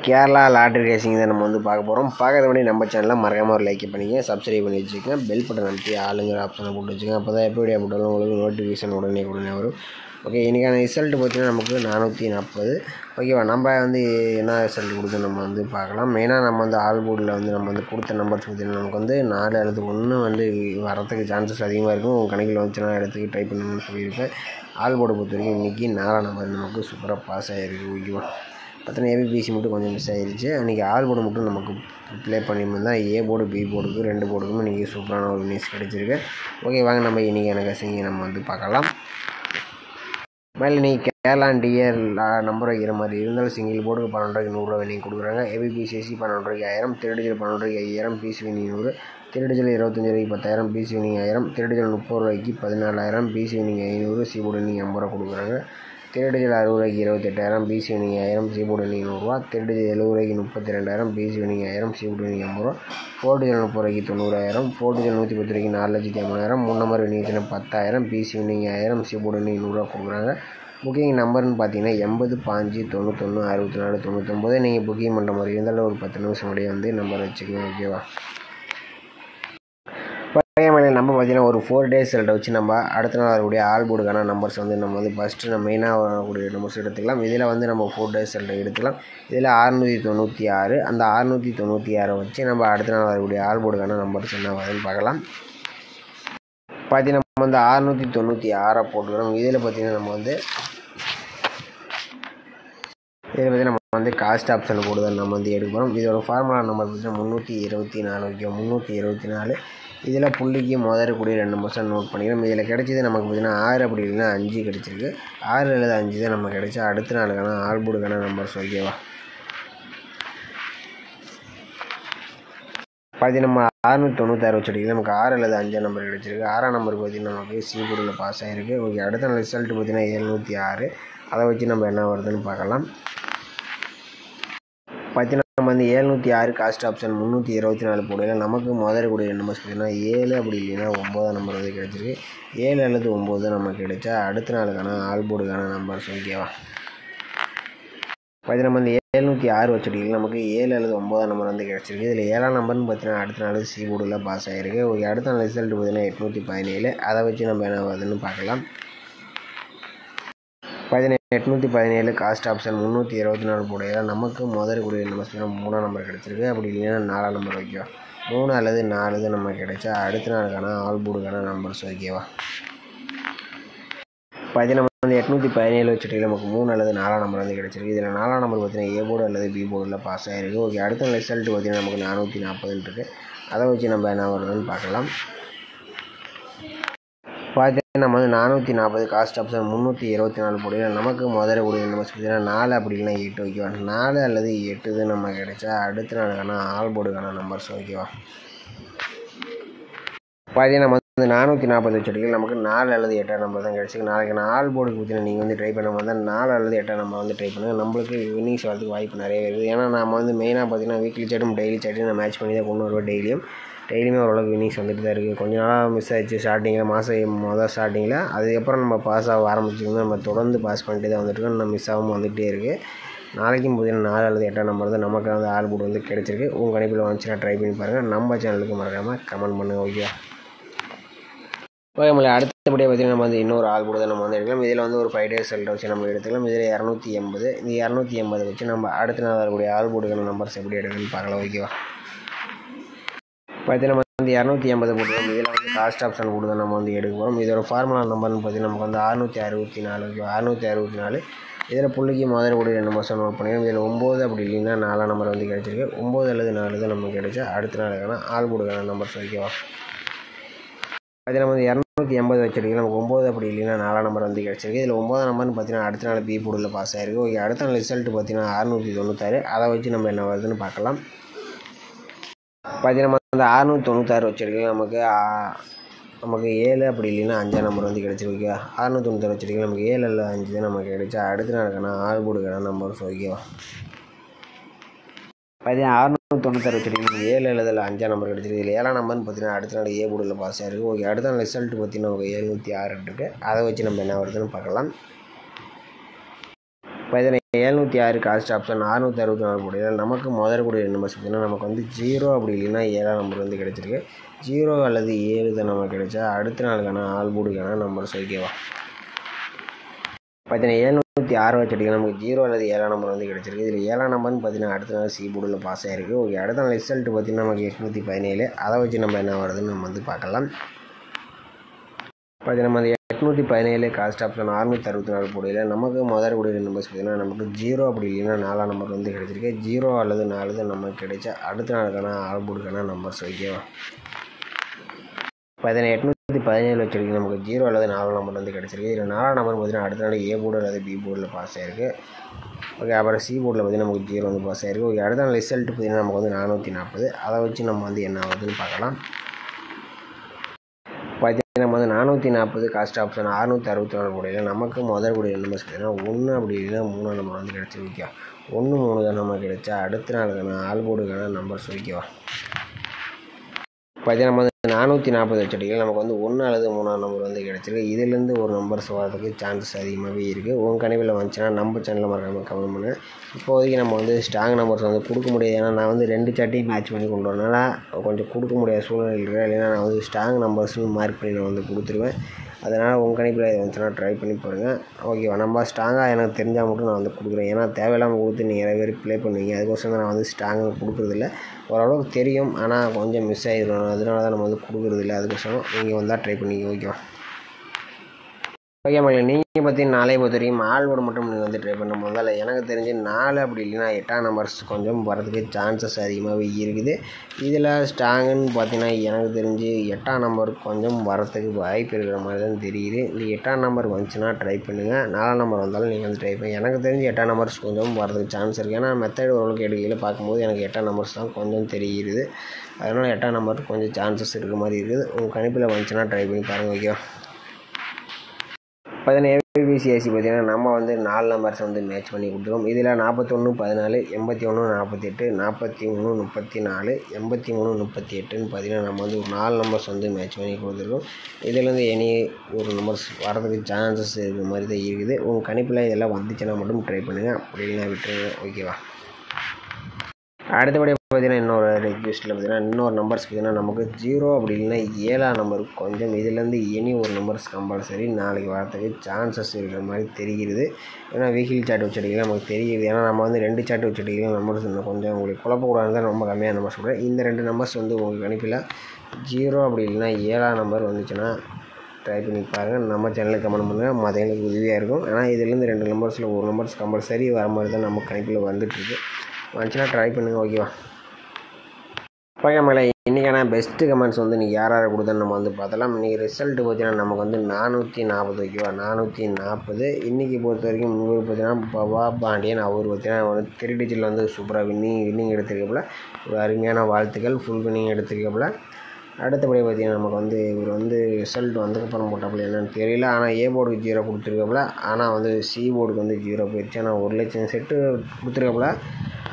Kerala lottery racing தான் நம்ம வந்து பார்க்க போகிறோம். பார்க்கறது முன்னாடி நம்ம சேனலில் மறக்காம ஒரு லைக் பண்ணிக்கங்க, சப்ஸ்கிரைப் பண்ணி வச்சுக்கோங்க, பெல் பட்டன் அமைத்தி ஆளுங்கிற ஆப்ஷனை போட்டு வச்சுக்கோங்க. அப்போ தான் எப்படி போட்டாலும் உங்களுக்கு நோட்டிஃபிகேஷன் உடனே வரும். ஓகே, இன்றைக்கான ரிசல்ட்டு பார்த்தீங்கன்னா நமக்கு 440. ஓகேவா, நம்ம வந்து என்ன ரிசல்ட் கொடுத்து நம்ம வந்து பார்க்கலாம். மெயினாக நம்ம வந்து ஆல் போர்டில் வந்து நம்ம வந்து கொடுத்த நம்பர்ஸ் பார்த்தீங்கன்னா நமக்கு வந்து 4 அல்லது 1 வந்து வரத்துக்கு சான்சஸ் அதிகமாக இருக்கும். உங்கள் கணக்கில் வந்துச்சுன்னா இடத்துக்கு ட்ரை பண்ணணும்னு சொல்லியிருப்பேன். ஆல் போர்டை பொறுத்த வரைக்கும் இன்றைக்கி 4 நம்பர் நமக்கு சூப்பராக பாஸ் ஆகிருக்கு. ஓகேவா, பார்த்தோன்னா ஏபிபிசி மட்டும் கொஞ்சம் மிஸ் ஆகிடுச்சு. அன்றைக்கி ஆல் போர்டு மட்டும் நமக்கு ப்ளே பண்ணியிருந்தால் ஏ போர்டு பி போர்டுக்கு 2 போர்டுக்கும் இன்றைக்கி சூப்பரான ஒரு நியூஸ் கிடச்சிருக்கு. ஓகே, வாங்க நம்ம இன்றைக்கி எனக்கு சிங்கி நம்ம வந்து பார்க்கலாம். மேலே நீங்கள் கேரளா டிஆர் நம்பர் வைக்கிற மாதிரி இருந்தாலும் சிங்கிள் போர்டுக்கு 12 ரூபாய்க்கு 100 ரூபா வினிங் கொடுக்குறாங்க. ஏபிபிசிசி 12 ரூபாய்க்கு 1000, திருடிஜல் 12 ரூபாய்க்கு 5000, பிசி வினிங் 100, திருடிஜல் 25 ரூபாய்க்கு 10,000, பிசி வினிங் 1000, திருடிஜல் 30 ரூபாய்க்கு 14,000, BC winning 500, C board winning 50 ரூபா கொடுக்குறாங்க. திருடிஜல் 60 ரூபாய்க்கு 28,000, BC winning 1000, C board winning 100 ரூபா, திருடிஜல் 70 ரூபாய்க்கு 32,000, BC winning 1000, C board winning 50 ரூபா, ஃபோர்டிஜல் 30 ரூபாய்க்கு 90,000, ஃபோர்டிஜல் 110 ரூபாய்க்கு 4,50,000, 3 number winning 10,000, BC winning 1000, C board winning 100 ரூபா கொடுக்குறாங்க. புக்கிங் நம்பர்னு பார்த்தீங்கன்னா 80 5 91 64 99. நீங்கள் புக்கிங் பண்ணுற மாதிரி இருந்தாலும் ஒரு 10 நிமிஷம் முன்னாடியே வந்து நம்பர் வச்சுக்கோங்க. ஓகேவா, நம்ம பார்த்தீங்கன்னா ஒரு 4 days ரிசல்ட்டை வச்சு நம்ம அடுத்த நாள் வரக்கூடிய ஆல் போர்டுக்கான நம்பர்ஸ் வந்து நம்ம வந்து ஃபஸ்ட்டு நம்ம மெயினாக வரக்கூடிய நம்பர்ஸ் எடுத்துக்கலாம். இதில் வந்து நம்ம 4 days ரிசல்ட்டை எடுத்துக்கலாம். இதில் 696, அந்த 696 வச்சு நம்ம அடுத்த நாள் வரக்கூடிய ஆல் போர்டுக்கான நம்பர்ஸ் என்ன வருதுன்னு பார்க்கலாம். பார்த்தீங்கன்னா நம்ம வந்து 696 போட்டுக்கிறோம். இதில் பார்த்தீங்கன்னா நம்ம வந்து நம்ம வந்து காஸ்ட் ஆப்ஷன் போடுதல் நம்ம வந்து எடுக்கிறோம். இதோட ஃபார்முலா நம்பர் பார்த்தீங்கன்னா 324. ஓகே, 324. இதில் புள்ளிக்கு முதறக்கூடிய 2 நம்பர்ஸாக நோட் பண்ணிக்கிறோம். இதில் கிடைச்சது நமக்கு பார்த்தீங்கன்னா 6 அப்படி இல்லைன்னா 5 கிடச்சிருக்கு. 6 அல்லது 5 தான் நம்ம கிடைச்சா அடுத்த நாளுக்கான ஆல் போர்டுக்கான நம்பர்ஸ். ஓகேவா, பார்த்தீங்கன்னா நம்ம 696 வச்சுட்டு நமக்கு 6 அல்லது 5 நம்பர் கிடச்சிருக்கு. 6ஆம் நம்பருக்கு பார்த்தீங்கன்னா நமக்கு சி போர்டில் பாஸ் ஆகிருக்கு. ஓகே, அடுத்த நாள் ரிசல்ட் பார்த்தீங்கன்னா 706. அதை வச்சு நம்ம என்ன வருதுன்னு பார்க்கலாம். பார்த்தீங்கன்னா நம்ம வந்து 706 காஸ்ட் ஆப்ஷன் 324 போடையில் நமக்கு முதறக்கூடிய நம்பர்ஸ் பார்த்தீங்கன்னா 7 அப்படி இல்லைன்னா 9ஆம் நம்பர் வந்து கிடச்சிருக்கு. 7 அல்லது 9 நமக்கு கிடைச்சா அடுத்த நாளுக்கான ஆல் போர்டுக்கான நம்பர்ஸ். ஓகேவா, பார்த்தீங்கன்னா நம்ம வந்து 706 வச்சுட்டிங்கன்னா நமக்கு 7 அல்லது 9ஆம் நம்பர் வந்து கிடச்சிருக்கு. இதில் 7ஆம் நம்பர்னு பார்த்தீங்கன்னா அடுத்த நாள் சி போர்டில் பாஸ் ஆகிருக்கு. ஓகே, அடுத்த நாள் ரிசல்ட் பார்த்தீங்கன்னா 817. அதை வச்சு நம்ம என்ன வருதுன்னு பார்க்கலாம். 817 காஸ்ட் ஆப்ஷன் 324 போடையில் நமக்கு முதறக்கூடிய நம்பர்ஸ் 3ஆம் நம்பர் கிடச்சிருக்கு. அப்படி இல்லைன்னா 4ஆம் நம்பர். ஓகேவா, 3 அல்லது 4 தான் நம்ம கிடைச்சா அடுத்த நாளுக்கான ஆல் போர்டுக்கான நம்பர்ஸ். ஓகேவா, பார்த்தீங்கன்னா நம்ம வந்து 817 வச்சுட்டு நமக்கு 3 அல்லது 4ஆம் நம்பர் வந்து கிடச்சிருக்கு. இதில் 4ஆம் நம்பர் பார்த்தீங்கன்னா ஏ போர்டு அல்லது பி போர்டில் பாஸ் ஆகிருக்கு. ஓகே, அடுத்த ரிசல்ட் பார்த்தீங்கன்னா நமக்கு 440 இருக்குது. அதை வச்சு நம்ம என்ன வருதுன்னு பார்க்கலாம். பார்த்தீங்கன்னா நம்ம வந்து 440 காஸ்ட் ஆப்ஷன் 324 போடையில் நமக்கு முதறக்கூடிய நம்பர்ஸ் பார்த்தீங்கன்னா 4 அப்படி இல்லைன்னா 8. ஓகேவா, 4 அல்லது 8 தான் நம்ம கிடைச்சா அடுத்த நாளுக்கான ஆல் போர்டுக்கான நம்பர்ஸ். ஓகேவா, பார்த்தீங்கன்னா நம்ம வந்து 440 வச்சுட்டு நமக்கு 4 அல்லது 8ஆம் நம்பர் தான் கிடச்சிருக்கு. நாளைக்கான ஆல் போர்டுக்கு பார்த்தீங்கன்னா நீங்கள் வந்து ட்ரை பண்ண வந்தால் 4 அல்லது 8ஆம் நம்பர் வந்து ட்ரை பண்ணுங்கள். நம்மளுக்கு வின்னிங்ஸ் வரதுக்கு வாய்ப்பு நிறைய இருக்குது. ஏன்னா நம்ம வந்து மெயினாக பார்த்தீங்கன்னா வீக்லி சார்ட்டும் டெய்லி சார்ட்டும் நான் மேட்ச் பண்ணி தான் கொண்டு வருவேன். டெய்லியுமே ஓரளவுக்கு வின்னிங்ஸ் வந்துட்டு தான் இருக்குது. கொஞ்ச நாளாக மிஸ் ஆகிடுச்சு ஸ்டார்டிங்கில், மாதம் ஸ்டார்டிங்கில். அதுக்கப்புறம் நம்ம பாஸ் ஆக ஆரம்பிச்சிருந்தோம். நம்ம தொடர்ந்து பாஸ் பண்ணிட்டு தான் வந்துட்டுருக்கோம். நம்ம மிஸ் ஆகாமல் வந்துகிட்டே இருக்குது. நாளைக்கும் பார்த்தீங்கன்னா 4 அல்லது 8ஆம் நம்பர் தான் நமக்கு வந்து ஆல் போர்டு வந்து கிடச்சிருக்கு. உங்கள் கணிப்பில் வந்துச்சுன்னா ட்ரை பண்ணி பாருங்கள். நம்ம சேனலுக்கு மறக்காமல் கமெண்ட் பண்ணுங்கள். ஓகே, நம்மளை அடுத்தபடியாக பார்த்தீங்கன்னா நம்ம வந்து இன்னொரு ஆல் போர்டு தான் நம்ம வந்து எடுக்கலாம். இதில் வந்து ஒரு 5 days ரிசல்ட்டை வச்சு நம்ம எடுத்துக்கலாம். இதில் 280. இந்த 280 வச்சு நம்ம அடுத்த நாள் வரக்கூடிய ஆல் போர்டுக்கான நம்பர்ஸ் எப்படி எடுக்கணும்னு பார்க்கலாம். ஓகேவா, பார்த்தீங்கன்னா நம்ம வந்து 280 போட்டுருக்கோம். இதில் வந்து காஸ்ட் ஆப்ஷன் போட்டு தான் நம்ம வந்து எடுக்க போகிறோம். இதோட ஃபார்முலா நம்பர்னு பார்த்தீங்கன்னா நமக்கு வந்து 664. ஓகே, 664. இதில் புள்ளிக்கு முதறக்கூடிய 2 நம்பர்ஸ் நோட் பண்ணிக்கணும். இதில் 9 அப்படி இல்லைன்னா 4ஆம் நம்பர் வந்து கிடச்சிருக்கு. 9 அல்லது 4 தான் நமக்கு கிடைச்சா அடுத்த நாளுக்கான ஆல் போர்டுக்கான நம்பர்ஸ். ஓகேவா, அதில் நம்ம வந்து 280 வச்சுருக்கு. நமக்கு 9 அப்படி இல்லைன்னா 4ஆம் நம்பர் வந்து கிடச்சிருக்கு. இதில் 9ஆம் நம்பர்னு பார்த்தீங்கன்னா அடுத்த நாள் பி போர்டில் பாஸ் ஆகிருக்கு. ஓகே, அடுத்த நாள் ரிசல்ட் பார்த்தீங்கன்னா 696. அதை வச்சு நம்ம என்ன வருதுன்னு பார்க்கலாம். பார்த்தீங்கன்னா நம்ம வந்து 696 வச்சுருக்கு. நமக்கு 7 அப்படி இல்லைன்னா 5ஆம் நம்பர் வந்து கிடச்சிருக்கு. 696 வச்சுருக்கு. நமக்கு 7 அல்லது 5 தான் நமக்கு கிடைச்சா அடுத்த நாளுக்கான ஆல் போர்டுக்கான நம்பர்ஸ். ஓகேவா, பார்த்தீங்கன்னா 696 வச்சுருக்கு. நமக்கு 7 அல்லது 5ஆம் நம்பர் கிடச்சிருக்கு. இதில் 7ஆம் நம்பர்னு பார்த்தீங்கன்னா அடுத்த நாள் ஏ போர்டில் பாஸ் ஆகிருக்கு. ஓகே, அடுத்த நாள் ரிசல்ட் பார்த்தீங்கன்னா நமக்கு 706 இருக்குது. அதை வச்சு நம்ம என்ன வருதுன்னு பார்க்கலாம். பார்த்தீங்கன்னா 706 காஸ்ட் ஆப்ஷன் 664 போட்டியில் நமக்கு முதற்கூடிய நம்பர்ஸ் பார்த்தீங்கன்னா நமக்கு வந்து 0 அப்படி இல்லைன்னா 7ஆம் நம்பர் வந்து கிடச்சிருக்கு. 0 அல்லது 7 தான் நமக்கு கிடைச்சா அடுத்த நாளுக்கான ஆல்போர்டுக்கான நம்பர்ஸ் ஓகேவா. பார்த்தீங்கன்னா 706 வச்சுட்டிங்கன்னா நமக்கு 0 அல்லது 7ஆம் நம்பர் வந்து கிடச்சிருக்கு. இதில் 7ஆம் நம்பர்னு பார்த்தீங்கன்னா அடுத்த நாள் சி போர்டில் பாஸ் ஆகிருக்கு. ஓகே, அடுத்த நாள் ரிசல்ட் பார்த்தீங்கன்னா நமக்கு 817. அதை வச்சு நம்ம என்ன வருதுன்னு நம்ம வந்து பார்க்கலாம். பார்த்தீங்கன்னா நம்ம 817 காஸ்ட் ஆப்ஷன் 664 போட்டியில் நமக்கு முதற்கூடிய நம்பர்ஸ் பார்த்தீங்கன்னா நமக்கு 0 அப்படி இல்லைன்னா 4ஆம் நம்பர் வந்து கிடச்சிருக்கு. 0 அல்லது 4 தான் நமக்கு கிடைச்சா அடுத்த நாளுக்கான ஆல்போர்டுக்கான நம்பர்ஸ் ஓகேவா. பார்த்தீங்கன்னா 817 வச்சுருக்கு நமக்கு 0 அல்லது 4ஆம் நம்பர் வந்து கிடச்சிருக்கு. இதில் 4ஆம் நம்பர் பார்த்தீங்கன்னா அடுத்த நாள் ஏ போர்டு அல்லது பி போர்டில் பாஸ் ஆகிருக்கு. ஓகே, அப்புறம் சி போர்டில் பார்த்தீங்கன்னா நமக்கு 0 வந்து பாஸ் ஆகிருக்கு. ஓகே, அடுத்த நாள் ரிசல்ட் பார்த்தீங்கன்னா நமக்கு வந்து 440. அதை வச்சு நம்ம வந்து என்ன ஆகுதுன்னு பார்க்கலாம். பார்த்தீங்கன்னா நம்ம வந்து 440 காஸ்ட் ஆப்ஷன் 664 போட்டியில் நமக்கு முதற்கூடிய நம்பர்ஸ் பார்த்தீங்கன்னா 1 அப்படி இல்லைன்னா 3ஆம் நம்பர் வந்து கிடச்சிருக்கு. 1 3 தான் நமக்கு கிடைச்சா அடுத்த நாளுக்கான ஆல்போர்டுக்கான நம்பர்ஸ் ஓகேவா. பார்த்தீங்கன்னா நம்ம வந்து 440 வச்சுட்டிங்கன்னா நமக்கு வந்து 1 அல்லது 3ஆம் நம்பர் வந்து கிடச்சிருக்கு. இதிலேருந்து ஒரு நம்பர்ஸ் வரதுக்கு சான்சஸ் அதிகமாகவே இருக்குது. உங்கள் கணிப்பில் வந்துச்சுன்னா நம்ம சேனலில் மறக்காமல் கமெண்ட் பண்ணுங்கள். இப்போதைக்கு நம்ம வந்து ஸ்ட்ராங் நம்பர்ஸ் வந்து கொடுக்க முடியாது. ஏன்னா நான் வந்து 2 சார்ட்டையும் மேட்ச் பண்ணி கொண்டு வரனால கொஞ்சம் கொடுக்க முடியாத சூழ்நிலை இருக்குது. இல்லைன்னா நான் வந்து ஸ்ட்ராங் நம்பர்ஸ்னு மார்க் பண்ணி நான் வந்து கொடுத்துருவேன். அதனால் உங்கள் கணிப்பில் இது வந்துச்சுன்னா ட்ரை பண்ணி பாருங்கள் ஓகேவா. நம்ம ஸ்ட்ராங்காக எனக்கு தெரிஞ்சால் மட்டும் நான் வந்து கொடுக்குறேன். ஏன்னா தேவையில்லாமல் கொடுத்து நீங்கள் நிறைய பேர் ப்ளே பண்ணுவீங்க. அதுக்கோசரம் தான் நான் வந்து ஸ்ட்ராங்காக கொடுக்குறதில்ல. ஓரளவுக்கு தெரியும், ஆனால் கொஞ்சம் மிஸ் ஆகிடும். அதனால தான் நம்ம வந்து கொடுக்குறதில்ல. அதுக்கோசரம் நீங்கள் வந்தால் ட்ரை பண்ணிக்க ஓகேவா. ஓகே மகளே, நீங்கள் பார்த்தீங்கன்னா நாளை பொறுத்த வரைக்கும் ஆல்போர்டு மட்டும் நீங்கள் வந்து ட்ரை பண்ண முதல்ல எனக்கு தெரிஞ்சு 4 அப்படி இல்லைன்னா 8ஆம் நம்பர்ஸ் கொஞ்சம் வரதுக்கு சான்சஸ் அதிகமாகவே இருக்குது. இதில் ஸ்ட்ராங்குன்னு பார்த்தீங்கன்னா எனக்கு தெரிஞ்சு 8ஆம் நம்பர் கொஞ்சம் வரத்துக்கு வாய்ப்பு இருக்கிற மாதிரி தான் தெரியுது. இந்த 8ஆம் நம்பர் வந்துச்சுன்னா ட்ரை பண்ணுங்கள். 4ஆம் நம்பர் வந்தாலும் நீங்கள் வந்து ட்ரை பண்ணுங்கள். எனக்கு தெரிஞ்சு 8ஆம் நம்பர்ஸ் கொஞ்சம் வரதுக்கு சான்ஸ் இருக்குது. ஏன்னா மெத்தட் ஓரளவுக்கு எடுக்கையில் பார்க்கும்போது எனக்கு 8ஆம் நம்பர்ஸ் தான் கொஞ்சம் தெரியுது. அதனால் 8ஆம் நம்பர் கொஞ்சம் சான்சஸ் இருக்கிற மாதிரி இருக்குது. உங்கள் கணிப்பில் வந்துச்சுன்னா ட்ரை பண்ணி பாருங்கள் ஓகே. பார்த்தீங்கன்னா ஏபிசிஎஸ்சி பார்த்தீங்கன்னா நம்ம வந்து 4 நம்பர்ஸ் வந்து மேட்ச் பண்ணி கொடுத்துருவோம். இதில் 41 14 81 48 41 34 83 38ன்னு பார்த்தீங்கன்னா நம்ம வந்து ஒரு 4 நம்பர்ஸ் வந்து மேட்ச் பண்ணி கொடுத்துருக்கோம். இதிலேருந்து எனி ஒரு நம்பர்ஸ் வரதுக்கு சான்சஸ் இருக்கிற மாதிரி தான் இருக்குது. உங்கள் கணிப்பில் இதெல்லாம் வந்துச்சுன்னா மட்டும் ட்ரை பண்ணுங்கள், அப்படி இல்லைன்னா விட்டுருங்க ஓகேவா. அடுத்தபடி பார்த்தீங்கன்னா இன்னொரு ரெக்வெஸ்ட்டில் பார்த்தீங்கன்னா இன்னொரு நம்பர்ஸ் பார்த்தீங்கன்னா நமக்கு 0 அப்படி இல்லைன்னா 7ஆம் நம்பர் கொஞ்சம் இதுலேருந்து எனி ஒரு நம்பர்ஸ் கம்பல்சரி நாளைக்கு வரத்துக்கு சான்சஸ் இருக்கிற மாதிரி தெரிகிறது. ஏன்னா வீக்லி சார்ட் வச்சுட்டிங்கன்னா நமக்கு தெரியுது. ஏன்னா நம்ம வந்து 2 சார்ட் வச்சுட்டிங்கன்னா நம்பர்ஸ் இன்னும் கொஞ்சம் உங்களுக்கு குழப்பக்கூடாது தான் ரொம்ப கம்மியான நம்பர்ஸ் சொல்கிறேன். இந்த 2 நம்பர்ஸ் வந்து உங்களுக்கு கணிப்பில் 0 அப்படி இல்லைன்னா 7ஆம் நம்பர் வந்துச்சுன்னா ட்ரை பண்ணி பாருங்கள். நம்ம சேனலுக்கு கமெண்ட் பண்ணுங்கள், மற்றவங்களுக்கு உதவியாக இருக்கும். ஆனால் இதுலேருந்து 2 நம்பர்ஸில் ஒரு நம்பர்ஸ் கம்பல்சரி வர மாதிரி தான் நம்ம கணிப்பில் வந்துட்டுருக்கு. வந்துச்சுன்னா ட்ரை பண்ணுங்கள் ஓகேவா. ஓகே மகளே, இன்றைக்கான பெஸ்ட்டு கமெண்ட்ஸ் வந்து இன்றைக்கி யார் யார் கொடுத்தா நம்ம வந்து பார்த்தலாம். இன்றைக்கி ரிசல்ட்டு பார்த்தீங்கன்னா நமக்கு வந்து 440 ஓகேவா. 440 இன்றைக்கி பொறுத்த வரைக்கும் உங்களுக்கு பார்த்தீங்கன்னா பவா பாண்டியன் அவர் பார்த்தீங்கன்னா வந்து 3 டிஜிட்டில் வந்து சூப்பராக வின்னிங் எடுத்துருக்கப்பில் ஒரு அருமையான வாழ்த்துக்கள். ஃபுல் வின்னிங் எடுத்துருக்கப்பில். அடுத்தபடி பார்த்தீங்கன்னா நமக்கு வந்து இவர் வந்து ரிசல்ட் வந்ததுக்கப்புறம் போட்டாப்புல என்னென்னு தெரியல. ஆனால் ஏ போர்டுக்கு 0 கொடுத்துருக்காப்புல. ஆனால் வந்து சி போர்டுக்கு வந்து 0 போயிடுச்சு. ஆனால் 1 லட்சம் செட்டு கொடுத்துருக்காப்புல.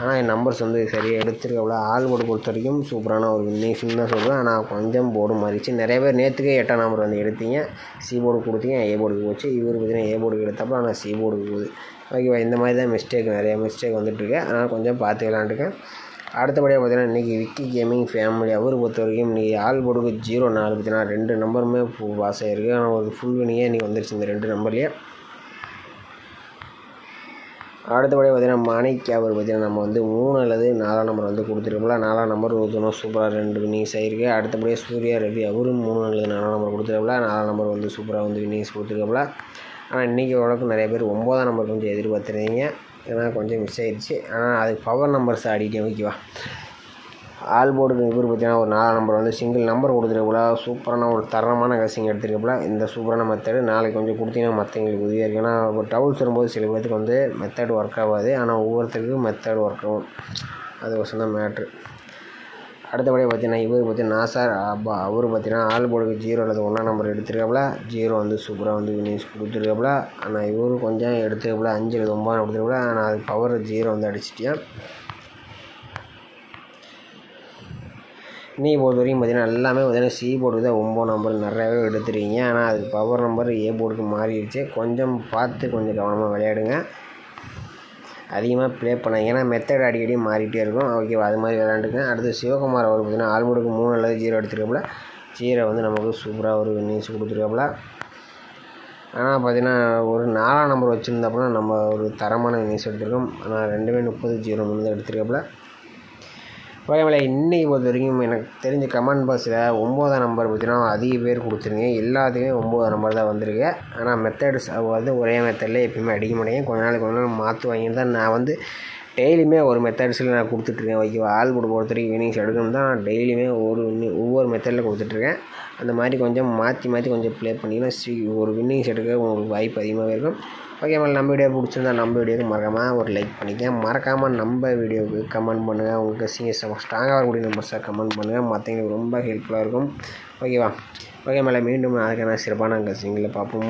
ஆனால் என் நம்பர்ஸ் வந்து சரியாக எடுத்துருக்காப்புல. ஆல் போர்டு பொறுத்த வரைக்கும் சூப்பரான ஒரு வின்னிங்ஸ்னு தான் சொல்கிறேன். ஆனால் கொஞ்சம் போர்டு மாறிடுச்சு. நிறைய பேர் நேற்றுக்கே 8ஆம் நம்பர் வந்து எடுத்தீங்க, சி போர்டு கொடுத்தீங்க, ஏ போர்டுக்கு போச்சு. இவர் பார்த்தீங்கன்னா ஏ போர்டுக்கு எடுத்தப்போ ஆனால் சி போர்டுக்கு போகுது ஓகேவா. இந்த மாதிரி தான் நிறைய மிஸ்டேக் வந்துட்டுருக்கு. ஆனால் கொஞ்சம் பார்த்து விளாண்டுருக்கேன். அடுத்தபடியாக பார்த்தீங்கன்னா இன்றைக்கி விக்கி கேமிங் ஃபேமிலி அவர் பொறுத்த வரைக்கும் இன்றைக்கி ஆல் போர்டுக்கு 0 4 பார்த்தீங்கன்னா 2 நம்பருமே பாஸ் ஆகிருக்கு. ஆனால் ஒரு ஃபுல் வினிங்கே இன்றைக்கி வந்துருச்சு இந்த 2 நம்பர்லேயே. அடுத்தபடியாக பார்த்தீங்கன்னா மாணிக் அவர் பார்த்தீங்கன்னா நம்ம வந்து 3 அல்லது 4ஆம் நம்பர் வந்து கொடுத்துருக்கோம்ல. 4ஆம் நம்பர் ஒருத்தனும் சூப்பராக 2 வின்னிங்ஸ் ஆகிருக்கு. அடுத்தபடியாக சூர்யா ரவி அவரும் 3 அல்லது 4ஆம் நம்பர் கொடுத்துருக்கோம்ல. 4ஆம் நம்பர் வந்து சூப்பராக வந்து வின்னிங்ஸ் கொடுத்துருக்கோம்ல. ஆனால் இன்றைக்கி ஓரளவுக்கு நிறைய பேர் 9ஆம் நம்பர் கொஞ்சம் எதிர்பார்த்துருந்தீங்க. ஏன்னா கொஞ்சம் மிஸ் ஆகிடுச்சு. ஆனால் அதுக்கு பவர் நம்பர்ஸ் ஆடிட்டேன் ஓகேவா. ஆல் போர்டுக்கு இவர் பார்த்தீங்கன்னா ஒரு 4ஆம் நம்பர் வந்து சிங்கிள் நம்பர் கொடுத்துருக்கோம்ல. சூப்பரான ஒரு தரமான கசிங் எடுத்துருக்கோம்ல. இந்த சூப்பரான மெத்தடு நாளைக்கு கொஞ்சம் கொடுத்தீங்கன்னா மற்றவங்களுக்கு உதவியாக இருக்குது. ஏன்னா இப்போ டவுல்ஸ் வரும்போது சில பேருக்கு வந்து மெத்தட் ஒர்க் ஆகாது. ஆனால் ஒவ்வொருத்தருக்கும் மெத்தட் ஒர்க் ஆகும். அதுக்கோசம் தான் மேட்ரு. அடுத்தபடியாக பார்த்தீங்கன்னா இவர் பார்த்தீங்கன்னா நாசார் அவர் பார்த்தீங்கன்னா ஆல் போர்டுக்கு 0 அல்லது 1ஆம் நம்பர் எடுத்துருக்காப்புல. 0 வந்து சூப்பராக வந்து வின்னிங்ஸ் கொடுத்துருக்காப்புல. ஆனால் இவரு கொஞ்சம் எடுத்துருக்காப்புல 5 அல்லது 9 கொடுத்துருக்காப்புல. ஆனால் அது பவர் 0 வந்து அடிச்சிட்டியான். இன்றைக்கி பொறுத்த வரைக்கும் பார்த்தீங்கன்னா எல்லாமே பார்த்தீங்கன்னா சி போர்டுக்கு தான் 9 நம்பர் நிறையாவே எடுத்துருக்கீங்க. ஆனால் அதுக்கு பவர் நம்பர் ஏ போர்டுக்கு மாறிடுச்சு. கொஞ்சம் பார்த்து கொஞ்சம் கவனமாக விளையாடுங்க. அதிகமாக ப்ளே பண்ணாங்க. ஏன்னா மெத்தட் அடிக்கடி மாறிட்டே இருக்கும். ஓகேவா, அது மாதிரி விளாண்டுங்க. அடுத்து சிவகுமார் அவர் பார்த்திங்கன்னா ஆல்மோடுக்கு 3 அல்லது 0 எடுத்துருக்காப்புல. 0 வந்து நமக்கு சூப்பராக ஒரு இன்னிங்ஸ் கொடுத்துருக்காப்புல. ஆனால் பார்த்திங்கன்னா ஒரு 4ஆம் நம்பர் வச்சுருந்தாப்புல நம்ம ஒரு தரமான இன்னிங்ஸ் எடுத்துருக்கோம். ஆனால் 2மே 30-0 தான் எடுத்துருக்காப்புல. ஓகே, இன்றைக்கி பொறுத்த வரைக்கும் எனக்கு தெரிஞ்ச கமெண்ட் பாக்ஸில் 9ஆம் நம்பர் பார்த்திங்கன்னா அதிக பேர் கொடுத்துருங்க. எல்லாத்துக்குமே 9ஆம் நம்பர் தான் வந்திருக்கு. ஆனால் மெத்தட்ஸ் வந்து ஒரே மெத்தடில் எப்பயுமே அடிக்க மாட்டேங்க. கொஞ்ச நாள் மாற்றுவாங்க தான். நான் வந்து டெய்லியுமே ஒரு மெத்தட்ஸில் நான் கொடுத்துட்ருக்கேன். ஓகேவா, ஆள் கூட பொறுத்த வரைக்கும் இன்னிங்ஸ் எடுக்கணும் தான் நான் டெய்லியுமே ஒவ்வொரு மெத்தடில் கொடுத்துட்ருக்கேன். அந்த மாதிரி கொஞ்சம் மாற்றி கொஞ்சம் ப்ளே பண்ணிங்கன்னா ஒரு வின்னிங்ஸ் எடுக்க உங்களுக்கு வாய்ப்பு அதிகமாகவே இருக்கும். ஓகே, நம்ம வீடியோ பிடிச்சிருந்தா நம்ம வீடியோக்கு மறக்காமல் ஒரு லைக் பண்ணிக்க. மறக்காமல் நம்ம வீடியோவுக்கு கமெண்ட் பண்ணுங்கள். உங்களுக்கு ஸ்ட்ராங்காக வரக்கூடிய நம்பர்ஸாக கமெண்ட் பண்ணுங்கள். மற்றவங்களுக்கு ரொம்ப ஹெல்ப்ஃபுல்லாக இருக்கும். ஓகேவா, மீண்டும் அதுக்கான சிறப்பான கசிங்களை பார்ப்போம்.